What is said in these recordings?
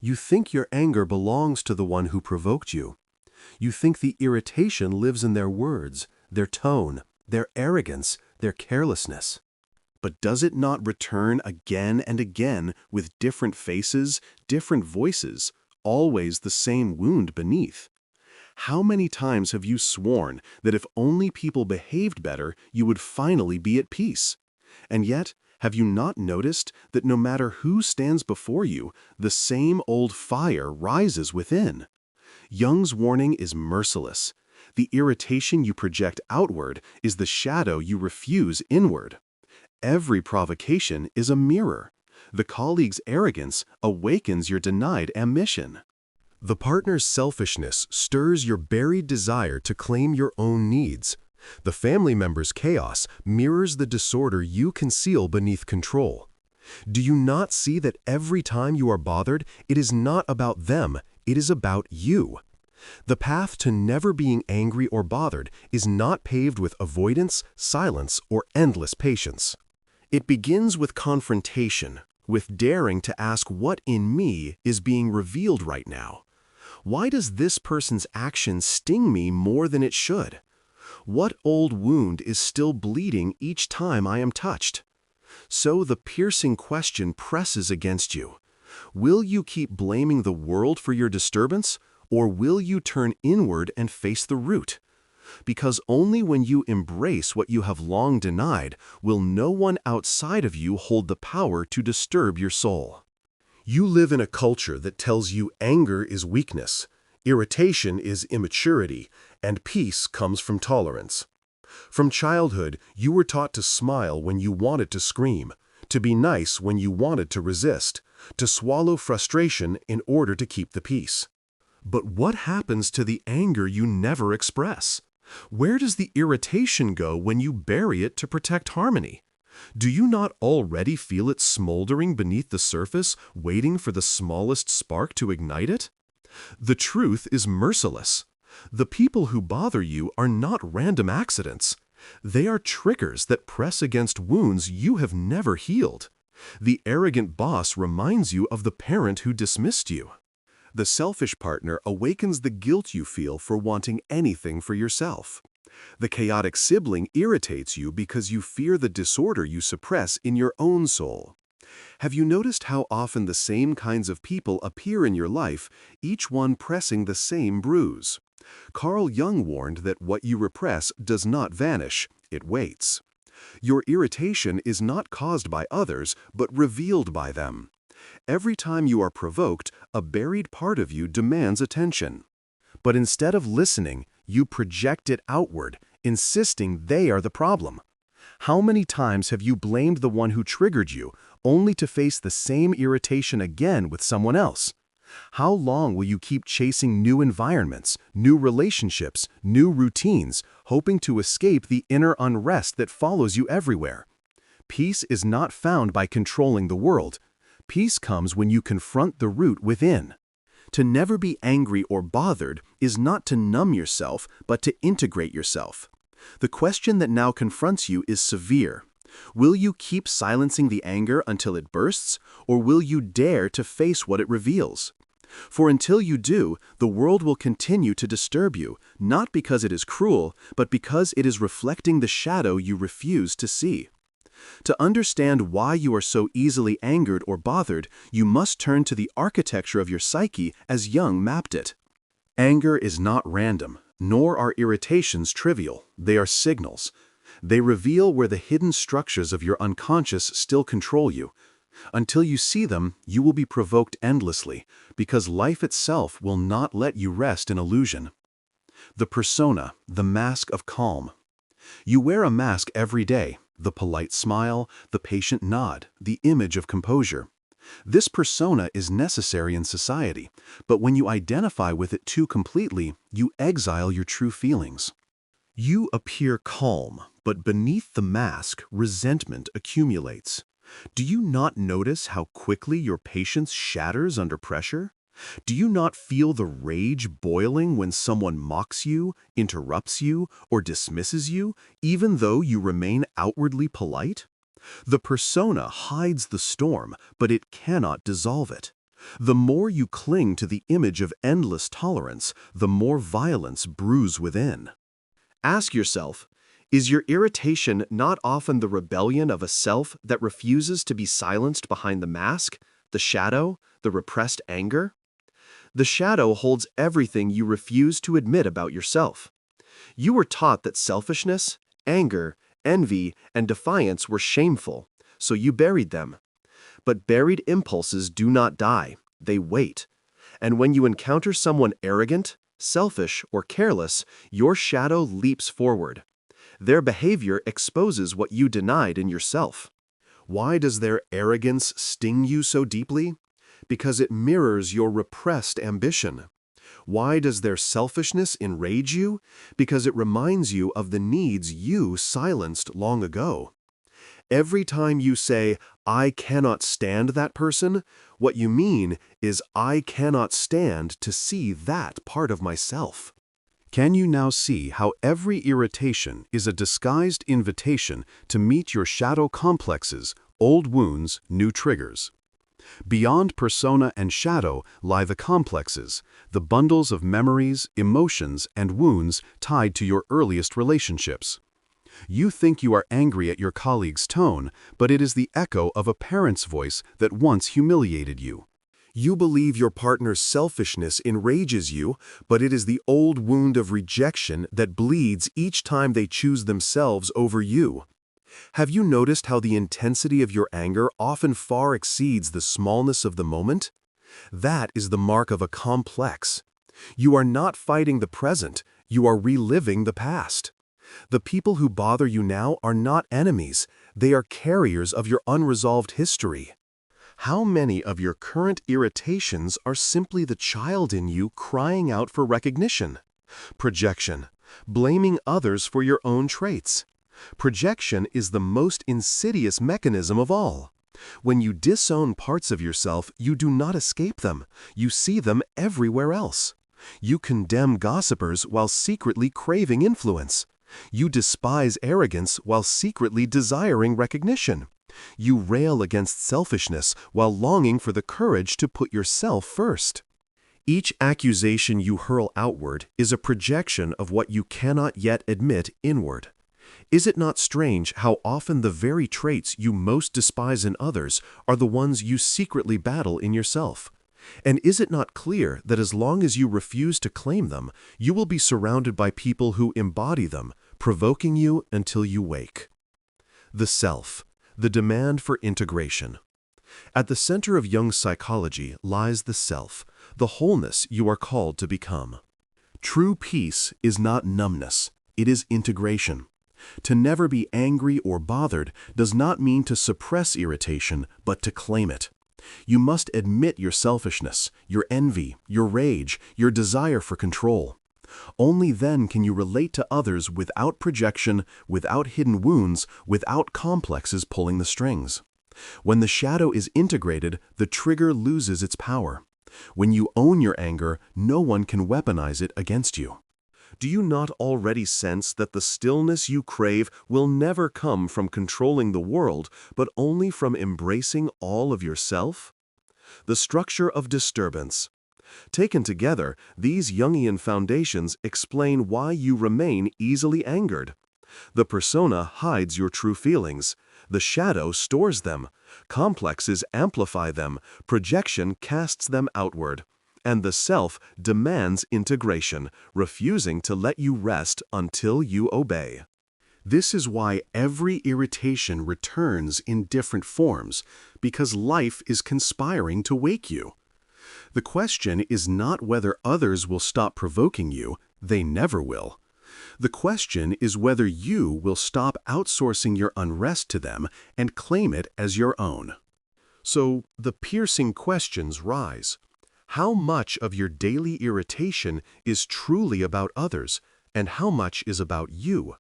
You think your anger belongs to the one who provoked you. You think the irritation lives in their words, their tone, their arrogance, their carelessness. But does it not return again and again with different faces, different voices, always the same wound beneath? How many times have you sworn that if only people behaved better, you would finally be at peace? And yet, have you not noticed that no matter who stands before you, the same old fire rises within? Jung's warning is merciless. The irritation you project outward is the shadow you refuse inward. Every provocation is a mirror. The colleague's arrogance awakens your denied ambition. The partner's selfishness stirs your buried desire to claim your own needs. The family member's chaos mirrors the disorder you conceal beneath control. Do you not see that every time you are bothered, it is not about them, it is about you? The path to never being angry or bothered is not paved with avoidance, silence, or endless patience. It begins with confrontation, with daring to ask what in me is being revealed right now. Why does this person's action sting me more than it should? What old wound is still bleeding each time I am touched? So the piercing question presses against you. Will you keep blaming the world for your disturbance, or will you turn inward and face the root? Because only when you embrace what you have long denied will no one outside of you hold the power to disturb your soul. You live in a culture that tells you anger is weakness, irritation is immaturity, and peace comes from tolerance. From childhood, you were taught to smile when you wanted to scream, to be nice when you wanted to resist, to swallow frustration in order to keep the peace. But what happens to the anger you never express? Where does the irritation go when you bury it to protect harmony? Do you not already feel it smoldering beneath the surface, waiting for the smallest spark to ignite it? The truth is merciless. The people who bother you are not random accidents. They are triggers that press against wounds you have never healed. The arrogant boss reminds you of the parent who dismissed you. The selfish partner awakens the guilt you feel for wanting anything for yourself. The chaotic sibling irritates you because you fear the disorder you suppress in your own soul. Have you noticed how often the same kinds of people appear in your life, each one pressing the same bruise? Carl Jung warned that what you repress does not vanish, it waits. Your irritation is not caused by others, but revealed by them. Every time you are provoked, a buried part of you demands attention. But instead of listening, you project it outward, insisting they are the problem. How many times have you blamed the one who triggered you, only to face the same irritation again with someone else? How long will you keep chasing new environments, new relationships, new routines, hoping to escape the inner unrest that follows you everywhere? Peace is not found by controlling the world. Peace comes when you confront the root within. To never be angry or bothered is not to numb yourself, but to integrate yourself. The question that now confronts you is severe. Will you keep silencing the anger until it bursts, or will you dare to face what it reveals? For until you do, the world will continue to disturb you, not because it is cruel, but because it is reflecting the shadow you refuse to see. To understand why you are so easily angered or bothered, you must turn to the architecture of your psyche as Jung mapped it. Anger is not random, nor are irritations trivial. They are signals. They reveal where the hidden structures of your unconscious still control you. Until you see them, you will be provoked endlessly, because life itself will not let you rest in illusion. The persona, the mask of calm. You wear a mask every day. The polite smile, the patient nod, the image of composure. This persona is necessary in society, but when you identify with it too completely, you exile your true feelings. You appear calm, but beneath the mask, resentment accumulates. Do you not notice how quickly your patience shatters under pressure? Do you not feel the rage boiling when someone mocks you, interrupts you, or dismisses you, even though you remain outwardly polite? The persona hides the storm, but it cannot dissolve it. The more you cling to the image of endless tolerance, the more violence brews within. Ask yourself, is your irritation not often the rebellion of a self that refuses to be silenced behind the mask, the shadow, the repressed anger? The shadow holds everything you refuse to admit about yourself. You were taught that selfishness, anger, envy, and defiance were shameful, so you buried them. But buried impulses do not die, they wait. And when you encounter someone arrogant, selfish, or careless, your shadow leaps forward. Their behavior exposes what you denied in yourself. Why does their arrogance sting you so deeply? Because it mirrors your repressed ambition. Why does their selfishness enrage you? Because it reminds you of the needs you silenced long ago. Every time you say, "I cannot stand that person," what you mean is, "I cannot stand to see that part of myself." Can you now see how every irritation is a disguised invitation to meet your shadow complexes, old wounds, new triggers? Beyond persona and shadow lie the complexes, the bundles of memories, emotions, and wounds tied to your earliest relationships. You think you are angry at your colleague's tone, but it is the echo of a parent's voice that once humiliated you. You believe your partner's selfishness enrages you, but it is the old wound of rejection that bleeds each time they choose themselves over you. Have you noticed how the intensity of your anger often far exceeds the smallness of the moment? That is the mark of a complex. You are not fighting the present, you are reliving the past. The people who bother you now are not enemies, they are carriers of your unresolved history. How many of your current irritations are simply the child in you crying out for recognition? Projection, blaming others for your own traits. Projection is the most insidious mechanism of all. When you disown parts of yourself, you do not escape them. You see them everywhere else. You condemn gossipers while secretly craving influence. You despise arrogance while secretly desiring recognition. You rail against selfishness while longing for the courage to put yourself first. Each accusation you hurl outward is a projection of what you cannot yet admit inward. Is it not strange how often the very traits you most despise in others are the ones you secretly battle in yourself? And is it not clear that as long as you refuse to claim them, you will be surrounded by people who embody them, provoking you until you wake? The self, the demand for integration. At the center of Jung's psychology lies the self, the wholeness you are called to become. True peace is not numbness, it is integration. To never be angry or bothered does not mean to suppress irritation, but to claim it. You must admit your selfishness, your envy, your rage, your desire for control. Only then can you relate to others without projection, without hidden wounds, without complexes pulling the strings. When the shadow is integrated, the trigger loses its power. When you own your anger, no one can weaponize it against you. Do you not already sense that the stillness you crave will never come from controlling the world, but only from embracing all of yourself? The structure of disturbance. Taken together, these Jungian foundations explain why you remain easily angered. The persona hides your true feelings. The shadow stores them. Complexes amplify them. Projection casts them outward. And the self demands integration, refusing to let you rest until you obey. This is why every irritation returns in different forms, because life is conspiring to wake you. The question is not whether others will stop provoking you, they never will. The question is whether you will stop outsourcing your unrest to them and claim it as your own. So the piercing questions rise. How much of your daily irritation is truly about others, and how much is about you?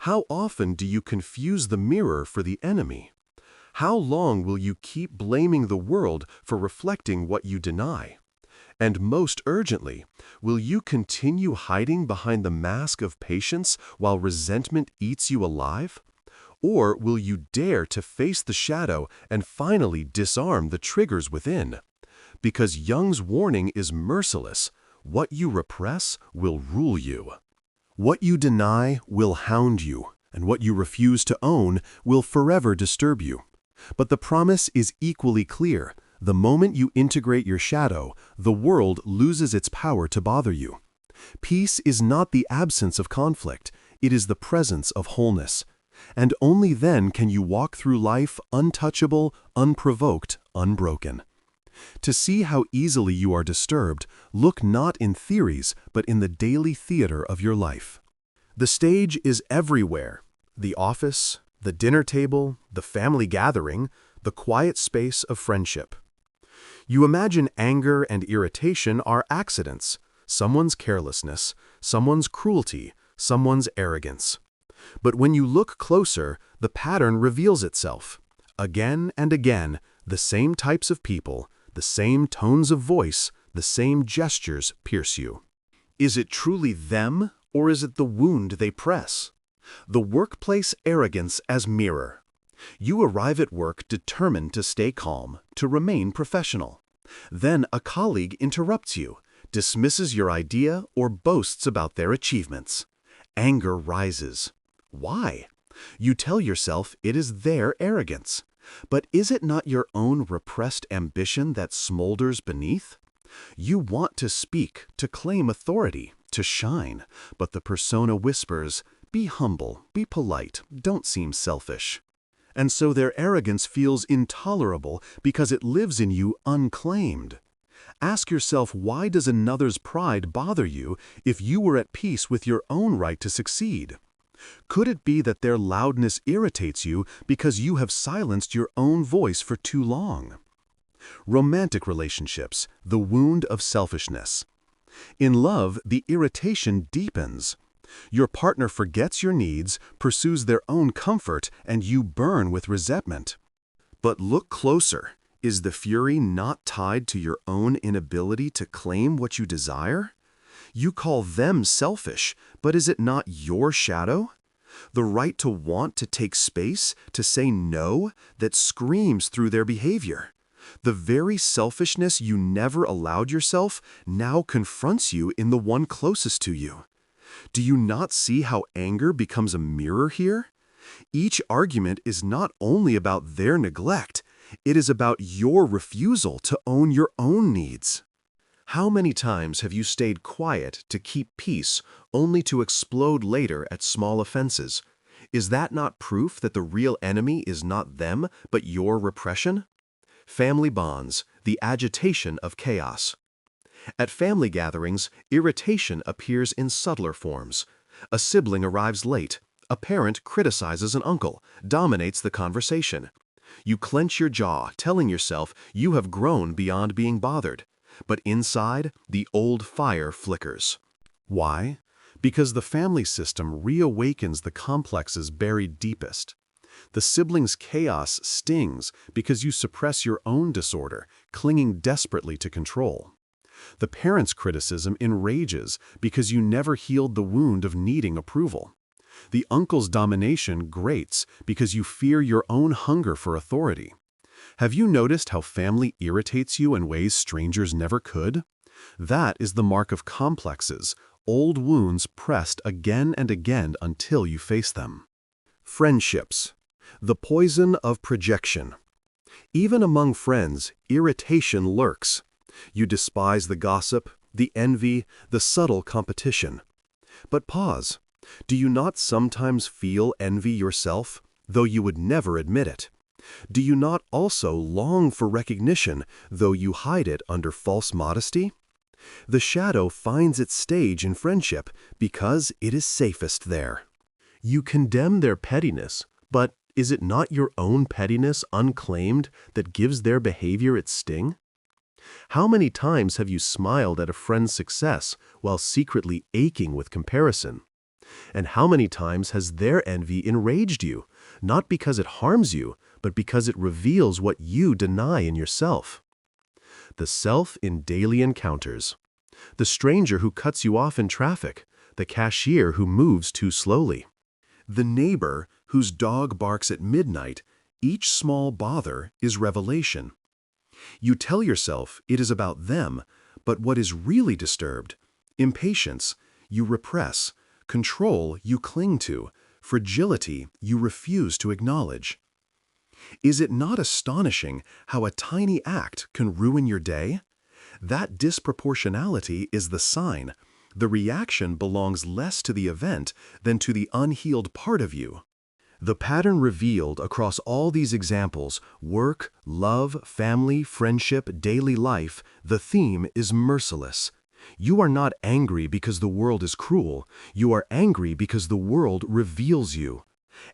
How often do you confuse the mirror for the enemy? How long will you keep blaming the world for reflecting what you deny? And most urgently, will you continue hiding behind the mask of patience while resentment eats you alive? Or will you dare to face the shadow and finally disarm the triggers within? Because Jung's warning is merciless. What you repress will rule you. What you deny will hound you, and what you refuse to own will forever disturb you. But the promise is equally clear. The moment you integrate your shadow, the world loses its power to bother you. Peace is not the absence of conflict, it is the presence of wholeness. And only then can you walk through life untouchable, unprovoked, unbroken. To see how easily you are disturbed, look not in theories, but in the daily theater of your life. The stage is everywhere. The office, the dinner table, the family gathering, the quiet space of friendship. You imagine anger and irritation are accidents, someone's carelessness, someone's cruelty, someone's arrogance. But when you look closer, the pattern reveals itself. Again and again, the same types of people, the same tones of voice, the same gestures pierce you. Is it truly them, or is it the wound they press? The workplace arrogance as mirror. You arrive at work determined to stay calm, to remain professional. Then a colleague interrupts you, dismisses your idea, or boasts about their achievements. Anger rises. Why? You tell yourself it is their arrogance. But is it not your own repressed ambition that smolders beneath? You want to speak, to claim authority, to shine, but the persona whispers, "Be humble, be polite, don't seem selfish." And so their arrogance feels intolerable because it lives in you unclaimed. Ask yourself, why does another's pride bother you if you were at peace with your own right to succeed? Could it be that their loudness irritates you because you have silenced your own voice for too long? Romantic relationships, the wound of selfishness. In love, the irritation deepens. Your partner forgets your needs, pursues their own comfort, and you burn with resentment. But look closer. Is the fury not tied to your own inability to claim what you desire? You call them selfish, but is it not your shadow? The right to want to take space, to say no, that screams through their behavior. The very selfishness you never allowed yourself now confronts you in the one closest to you. Do you not see how anger becomes a mirror here? Each argument is not only about their neglect, it is about your refusal to own your own needs. How many times have you stayed quiet to keep peace, only to explode later at small offenses? Is that not proof that the real enemy is not them, but your repression? Family bonds, the agitation of chaos. At family gatherings, irritation appears in subtler forms. A sibling arrives late. A parent criticizes an uncle, dominates the conversation. You clench your jaw, telling yourself you have grown beyond being bothered. But inside, the old fire flickers. Why? Because the family system reawakens the complexes buried deepest. The siblings' chaos stings because you suppress your own disorder, clinging desperately to control. The parents' criticism enrages because you never healed the wound of needing approval. The uncle's domination grates because you fear your own hunger for authority. Have you noticed how family irritates you in ways strangers never could? That is the mark of complexes, old wounds pressed again and again until you face them. Friendships. The poison of projection. Even among friends, irritation lurks. You despise the gossip, the envy, the subtle competition. But pause. Do you not sometimes feel envy yourself, though you would never admit it? Do you not also long for recognition, though you hide it under false modesty? The shadow finds its stage in friendship because it is safest there. You condemn their pettiness, but is it not your own pettiness unclaimed that gives their behavior its sting? How many times have you smiled at a friend's success while secretly aching with comparison? And how many times has their envy enraged you, not because it harms you, but because it reveals what you deny in yourself? The self in daily encounters. The stranger who cuts you off in traffic, the cashier who moves too slowly. The neighbor whose dog barks at midnight, each small bother is revelation. You tell yourself it is about them, but what is really disturbed? Impatience, you repress. Control, you cling to. Fragility, you refuse to acknowledge. Is it not astonishing how a tiny act can ruin your day? That disproportionality is the sign. The reaction belongs less to the event than to the unhealed part of you. The pattern revealed across all these examples, work, love, family, friendship, daily life, the theme is merciless. You are not angry because the world is cruel. You are angry because the world reveals you.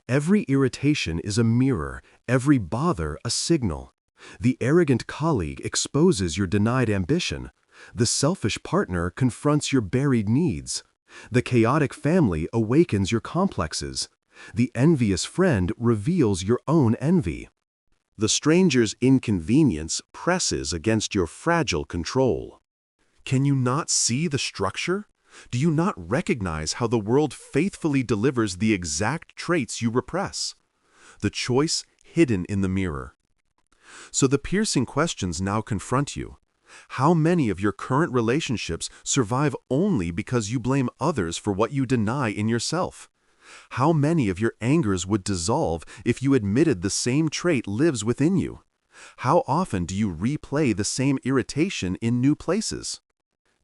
Every irritation is a mirror, every bother a signal. The arrogant colleague exposes your denied ambition. The selfish partner confronts your buried needs. The chaotic family awakens your complexes. The envious friend reveals your own envy. The stranger's inconvenience presses against your fragile control. Can you not see the structure? Do you not recognize how the world faithfully delivers the exact traits you repress? The choice hidden in the mirror. So the piercing questions now confront you. How many of your current relationships survive only because you blame others for what you deny in yourself? How many of your angers would dissolve if you admitted the same trait lives within you? How often do you replay the same irritation in new places?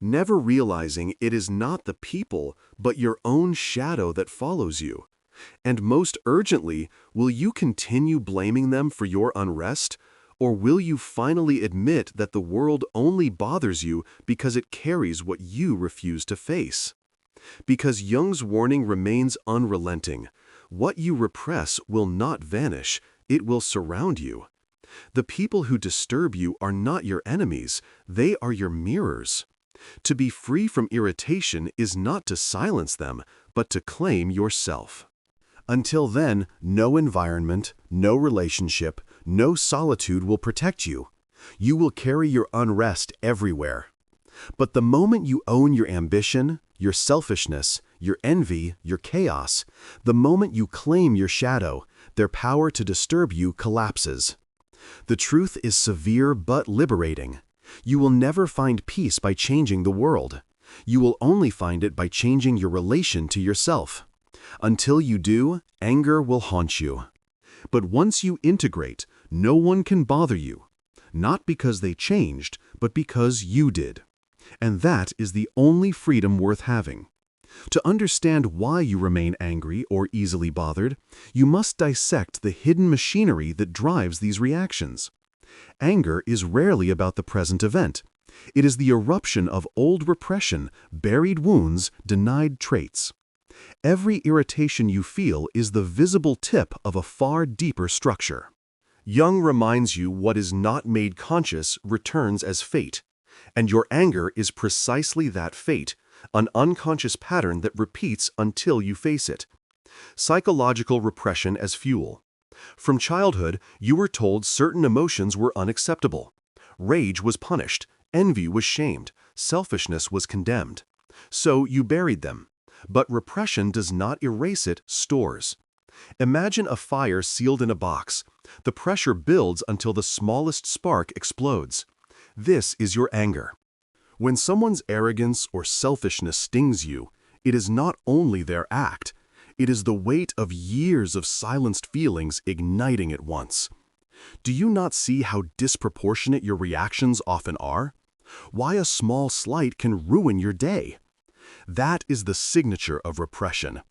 Never realizing it is not the people, but your own shadow that follows you. And most urgently, will you continue blaming them for your unrest? Or will you finally admit that the world only bothers you because it carries what you refuse to face? Because Jung's warning remains unrelenting. What you repress will not vanish, it will surround you. The people who disturb you are not your enemies, they are your mirrors. To be free from irritation is not to silence them, but to claim yourself. Until then, no environment, no relationship, no solitude will protect you. You will carry your unrest everywhere. But the moment you own your ambition, your selfishness, your envy, your chaos, the moment you claim your shadow, their power to disturb you collapses. The truth is severe but liberating. You will never find peace by changing the world. You will only find it by changing your relation to yourself. Until you do, anger will haunt you. But once you integrate, no one can bother you. Not because they changed, but because you did. And that is the only freedom worth having. To understand why you remain angry or easily bothered, you must dissect the hidden machinery that drives these reactions. Anger is rarely about the present event. It is the eruption of old repression, buried wounds, denied traits. Every irritation you feel is the visible tip of a far deeper structure. Jung reminds you what is not made conscious returns as fate, and your anger is precisely that fate, an unconscious pattern that repeats until you face it. Psychological repression as fuel. From childhood, you were told certain emotions were unacceptable. Rage was punished, envy was shamed, selfishness was condemned. So you buried them. But repression does not erase it, stores. Imagine a fire sealed in a box. The pressure builds until the smallest spark explodes. This is your anger. When someone's arrogance or selfishness stings you, it is not only their act, it is the weight of years of silenced feelings igniting at once. Do you not see how disproportionate your reactions often are? Why a small slight can ruin your day? That is the signature of repression.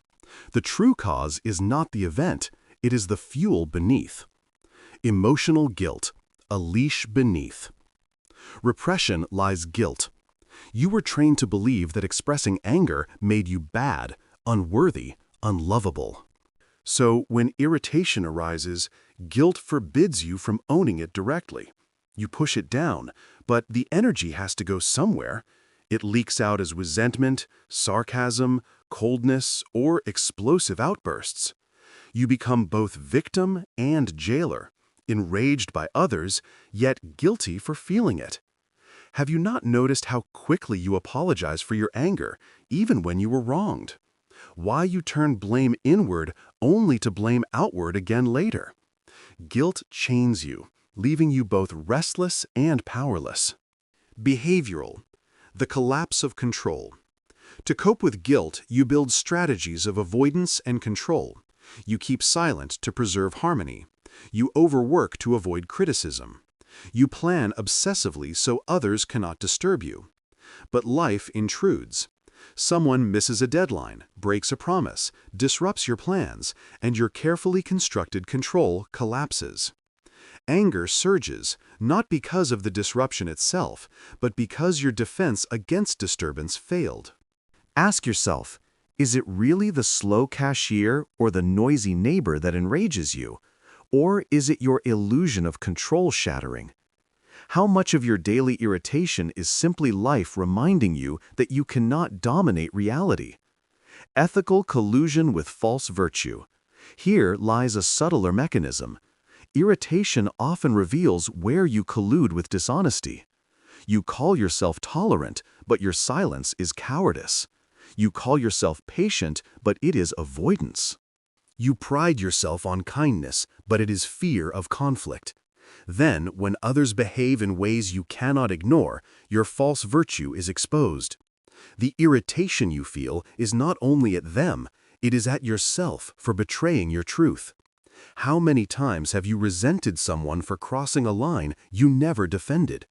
The true cause is not the event, it is the fuel beneath. Emotional guilt, a leash beneath. Repression lies guilt. You were trained to believe that expressing anger made you bad, unworthy, unlovable. So when irritation arises, guilt forbids you from owning it directly. You push it down, but the energy has to go somewhere. It leaks out as resentment, sarcasm, coldness, or explosive outbursts. You become both victim and jailer, enraged by others, yet guilty for feeling it. Have you not noticed how quickly you apologize for your anger, even when you were wronged? Why you turn blame inward only to blame outward again later? Guilt chains you. leaving you both restless and powerless. Behavioral, the collapse of control. To cope with guilt, you build strategies of avoidance and control. You keep silent to preserve harmony. You overwork to avoid criticism. You plan obsessively so others cannot disturb you. But life intrudes. Someone misses a deadline, breaks a promise, disrupts your plans, and your carefully constructed control collapses. Anger surges, not because of the disruption itself, but because your defense against disturbance failed. Ask yourself, is it really the slow cashier or the noisy neighbor that enrages you? Or is it your illusion of control shattering? How much of your daily irritation is simply life reminding you that you cannot dominate reality? Ethical collusion with false virtue. Here lies a subtler mechanism. Irritation often reveals where you collude with dishonesty. You call yourself tolerant, but your silence is cowardice. You call yourself patient, but it is avoidance. You pride yourself on kindness, but it is fear of conflict. Then, when others behave in ways you cannot ignore, your false virtue is exposed. The irritation you feel is not only at them, it is at yourself for betraying your truth. How many times have you resented someone for crossing a line you never defended?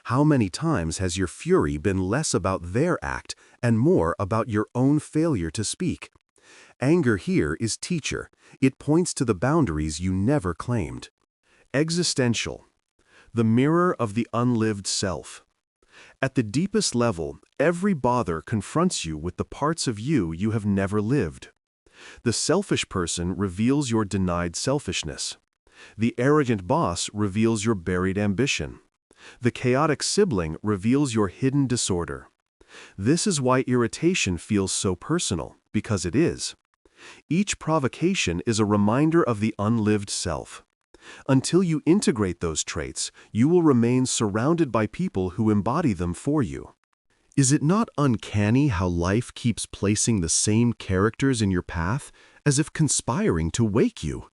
How many times has your fury been less about their act and more about your own failure to speak? Anger here is teacher. It points to the boundaries you never claimed. Existential, the mirror of the unlived self. At the deepest level, every bother confronts you with the parts of you you have never lived. The selfish person reveals your denied selfishness. The arrogant boss reveals your buried ambition. The chaotic sibling reveals your hidden disorder. This is why irritation feels so personal, because it is. Each provocation is a reminder of the unlived self. Until you integrate those traits, you will remain surrounded by people who embody them for you. Is it not uncanny how life keeps placing the same characters in your path, as if conspiring to wake you?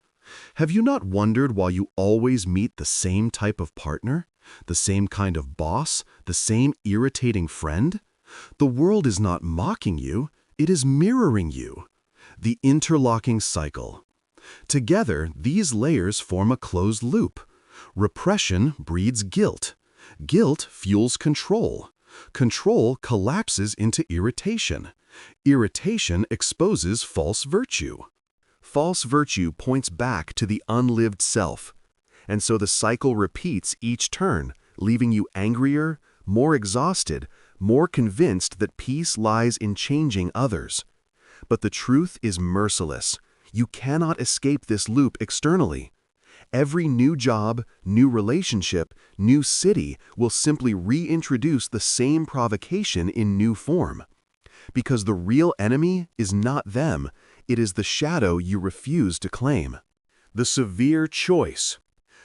Have you not wondered why you always meet the same type of partner, the same kind of boss, the same irritating friend? The world is not mocking you, it is mirroring you. The interlocking cycle. Together, these layers form a closed loop. Repression breeds guilt. Guilt fuels control. Control collapses into irritation. Irritation exposes false virtue. False virtue points back to the unlived self. And so the cycle repeats each turn, leaving you angrier, more exhausted, more convinced that peace lies in changing others. But the truth is merciless. You cannot escape this loop externally. Every new job, new relationship, new city will simply reintroduce the same provocation in new form. Because the real enemy is not them, it is the shadow you refuse to claim. The severe choice.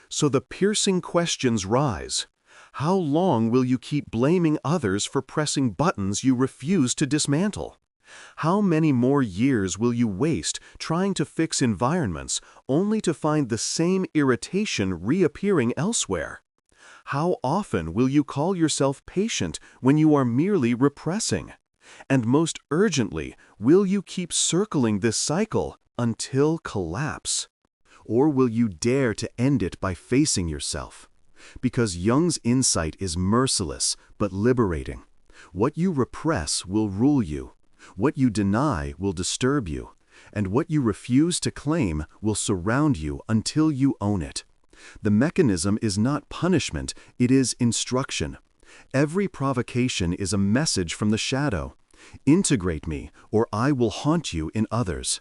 So the piercing questions rise. How long will you keep blaming others for pressing buttons you refuse to dismantle? How many more years will you waste trying to fix environments only to find the same irritation reappearing elsewhere? How often will you call yourself patient when you are merely repressing? And most urgently, will you keep circling this cycle until collapse? Or will you dare to end it by facing yourself? Because Jung's insight is merciless but liberating. What you repress will rule you. What you deny will disturb you, and what you refuse to claim will surround you until you own it. The mechanism is not punishment, it is instruction. Every provocation is a message from the shadow. Integrate me, or I will haunt you in others.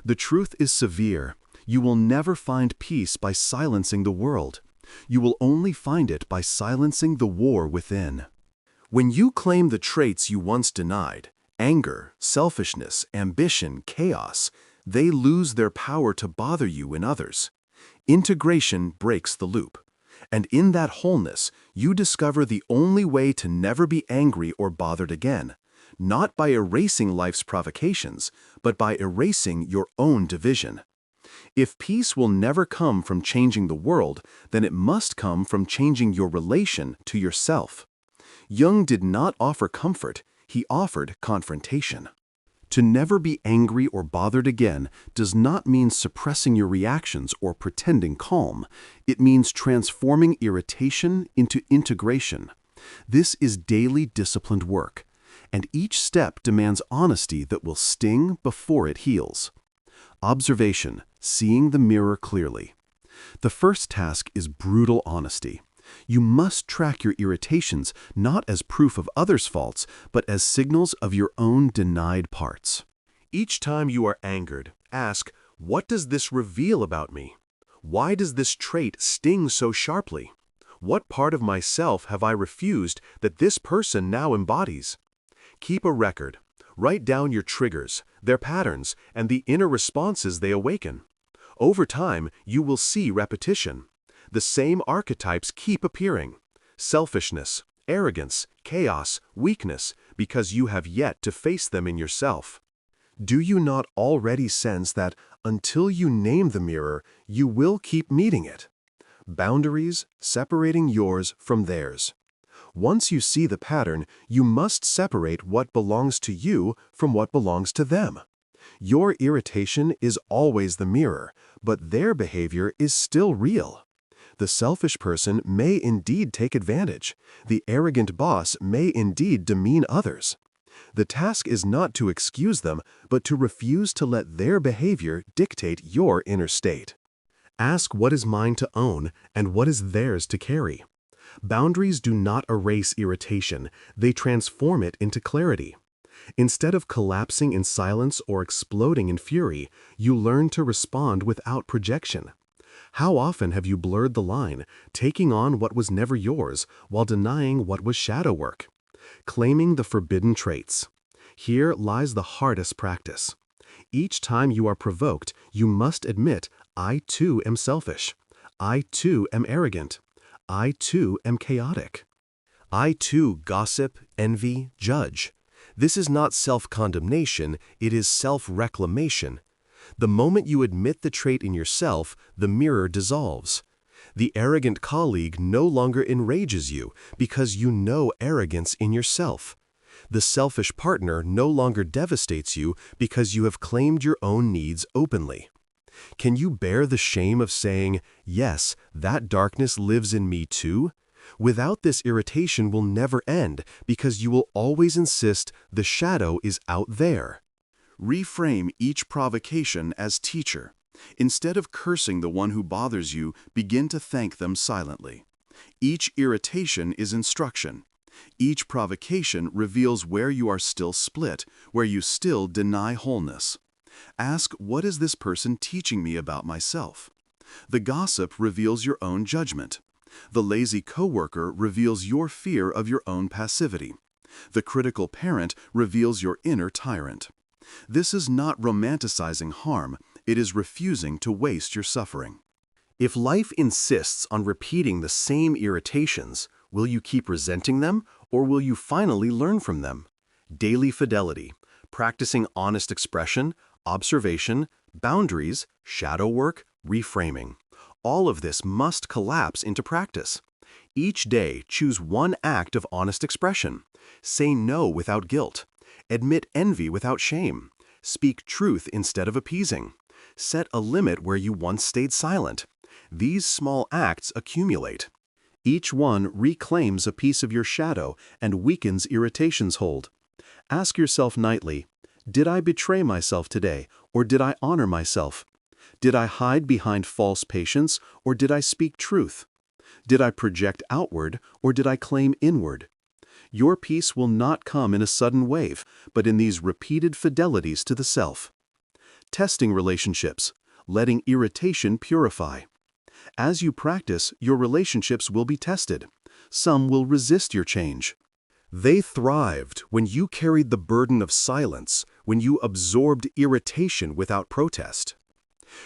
The truth is severe. You will never find peace by silencing the world. You will only find it by silencing the war within. When you claim the traits you once denied, anger, selfishness, ambition, chaos, they lose their power to bother you in others. Integration breaks the loop. And in that wholeness, you discover the only way to never be angry or bothered again, not by erasing life's provocations, but by erasing your own division. If peace will never come from changing the world, then it must come from changing your relation to yourself. Jung did not offer comfort, he offered confrontation. To never be angry or bothered again does not mean suppressing your reactions or pretending calm. It means transforming irritation into integration. This is daily disciplined work, and each step demands honesty that will sting before it heals. Observation, seeing the mirror clearly. The first task is brutal honesty. You must track your irritations not as proof of others' faults, but as signals of your own denied parts. Each time you are angered, ask, what does this reveal about me? Why does this trait sting so sharply? What part of myself have I refused that this person now embodies? Keep a record. Write down your triggers, their patterns, and the inner responses they awaken. Over time, you will see repetition. The same archetypes keep appearing: selfishness, arrogance, chaos, weakness, because you have yet to face them in yourself. Do you not already sense that until you name the mirror, you will keep meeting it? Boundaries, separating yours from theirs. Once you see the pattern, you must separate what belongs to you from what belongs to them. Your irritation is always the mirror, but their behavior is still real. The selfish person may indeed take advantage. The arrogant boss may indeed demean others. The task is not to excuse them, but to refuse to let their behavior dictate your inner state. Ask what is mine to own and what is theirs to carry. Boundaries do not erase irritation, they transform it into clarity. Instead of collapsing in silence or exploding in fury, you learn to respond without projection. How often have you blurred the line, taking on what was never yours while denying what was shadow work? Claiming the forbidden traits. Here lies the hardest practice. Each time you are provoked, you must admit, I too am selfish. I too am arrogant. I too am chaotic. I too gossip, envy, judge. This is not self-condemnation, it is self-reclamation. The moment you admit the trait in yourself, the mirror dissolves. The arrogant colleague no longer enrages you because you know arrogance in yourself. The selfish partner no longer devastates you because you have claimed your own needs openly. Can you bear the shame of saying, yes, that darkness lives in me too? Without this, irritation will never end because you will always insist the shadow is out there. Reframe each provocation as teacher. Instead of cursing the one who bothers you, begin to thank them silently. Each irritation is instruction. Each provocation reveals where you are still split, where you still deny wholeness. Ask, what is this person teaching me about myself? The gossip reveals your own judgment. The lazy coworker reveals your fear of your own passivity. The critical parent reveals your inner tyrant. This is not romanticizing harm, it is refusing to waste your suffering. If life insists on repeating the same irritations, will you keep resenting them, or will you finally learn from them? Daily fidelity, practicing honest expression, observation, boundaries, shadow work, reframing. All of this must collapse into practice. Each day, choose one act of honest expression. Say no without guilt. Admit envy without shame. Speak truth instead of appeasing. Set a limit where you once stayed silent. These small acts accumulate. Each one reclaims a piece of your shadow and weakens irritation's hold. Ask yourself nightly, did I betray myself today, or did I honor myself? Did I hide behind false patience, or did I speak truth? Did I project outward, or did I claim inward? Your peace will not come in a sudden wave, but in these repeated fidelities to the self. Testing relationships, letting irritation purify. As you practice, your relationships will be tested. Some will resist your change. They thrived when you carried the burden of silence, when you absorbed irritation without protest.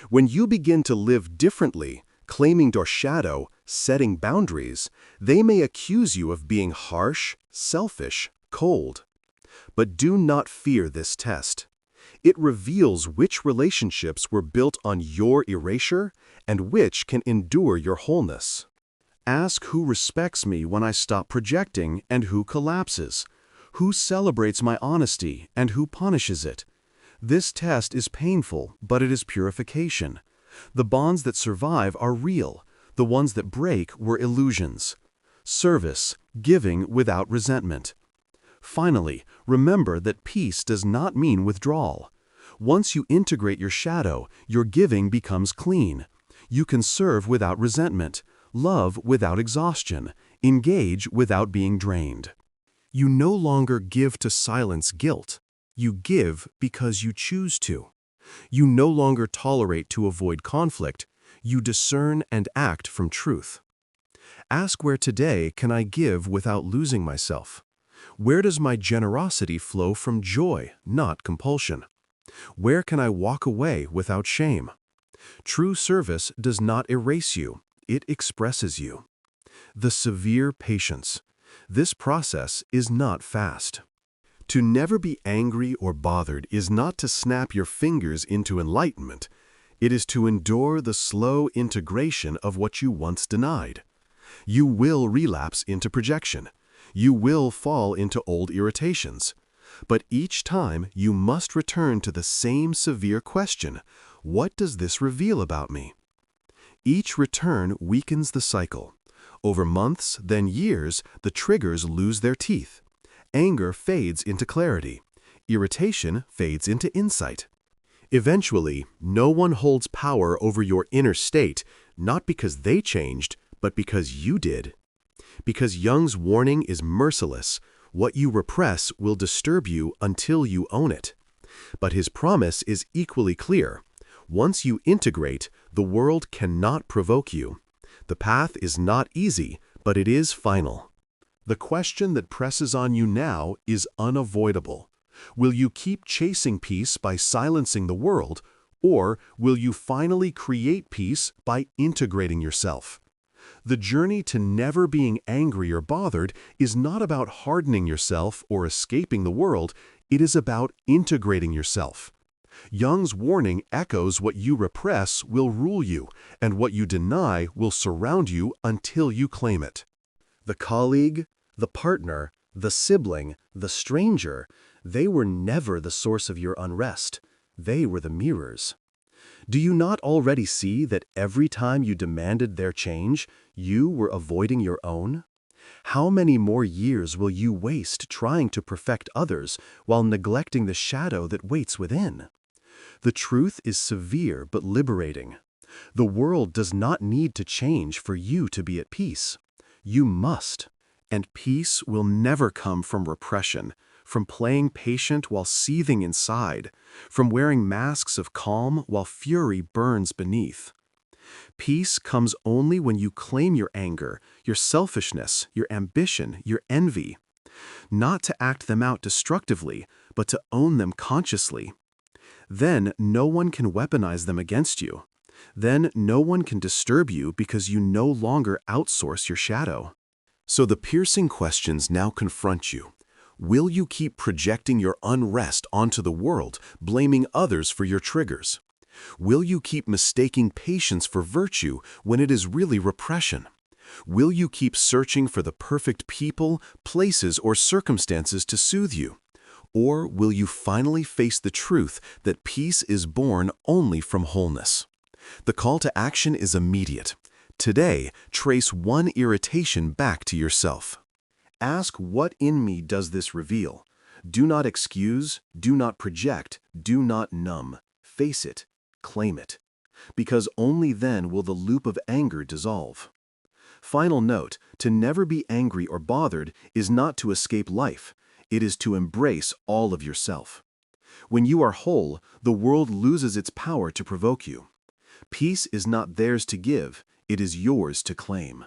When you begin to live differently, claiming your shadow, setting boundaries, they may accuse you of being harsh, selfish, cold. But do not fear this test. It reveals which relationships were built on your erasure and which can endure your wholeness. Ask who respects me when I stop projecting and who collapses, who celebrates my honesty and who punishes it. This test is painful, but it is purification. The bonds that survive are real. The ones that break were illusions. Service, giving without resentment. Finally, remember that peace does not mean withdrawal. Once you integrate your shadow, your giving becomes clean. You can serve without resentment, love without exhaustion, engage without being drained. You no longer give to silence guilt. You give because you choose to. You no longer tolerate to avoid conflict. You discern and act from truth. Ask where today can I give without losing myself? Where does my generosity flow from joy, not compulsion? Where can I walk away without shame? True service does not erase you, it expresses you. The severe patience. This process is not fast. To never be angry or bothered is not to snap your fingers into enlightenment. It is to endure the slow integration of what you once denied. You will relapse into projection. You will fall into old irritations. But each time you must return to the same severe question: what does this reveal about me? Each return weakens the cycle. Over months, then years, the triggers lose their teeth. Anger fades into clarity. Irritation fades into insight. Eventually, no one holds power over your inner state, not because they changed, but because you did. Because Jung's warning is merciless, what you repress will disturb you until you own it. But his promise is equally clear. Once you integrate, the world cannot provoke you. The path is not easy, but it is final. The question that presses on you now is unavoidable. Will you keep chasing peace by silencing the world, or will you finally create peace by integrating yourself? The journey to never being angry or bothered is not about hardening yourself or escaping the world, it is about integrating yourself. Jung's warning echoes: what you repress will rule you, and what you deny will surround you until you claim it. The colleague, the partner, the sibling, the stranger, they were never the source of your unrest. They were the mirrors. Do you not already see that every time you demanded their change, you were avoiding your own? How many more years will you waste trying to perfect others while neglecting the shadow that waits within? The truth is severe but liberating. The world does not need to change for you to be at peace. You must. And peace will never come from repression, from playing patient while seething inside, from wearing masks of calm while fury burns beneath. Peace comes only when you claim your anger, your selfishness, your ambition, your envy. Not to act them out destructively, but to own them consciously. Then no one can weaponize them against you. Then no one can disturb you because you no longer outsource your shadow. So the piercing questions now confront you. Will you keep projecting your unrest onto the world, blaming others for your triggers? Will you keep mistaking patience for virtue when it is really repression? Will you keep searching for the perfect people, places, or circumstances to soothe you? Or will you finally face the truth that peace is born only from wholeness? The call to action is immediate. Today, trace one irritation back to yourself. Ask, what in me does this reveal? Do not excuse, do not project, do not numb. Face it, claim it. Because only then will the loop of anger dissolve. Final note: to never be angry or bothered is not to escape life. It is to embrace all of yourself. When you are whole, the world loses its power to provoke you. Peace is not theirs to give, it is yours to claim.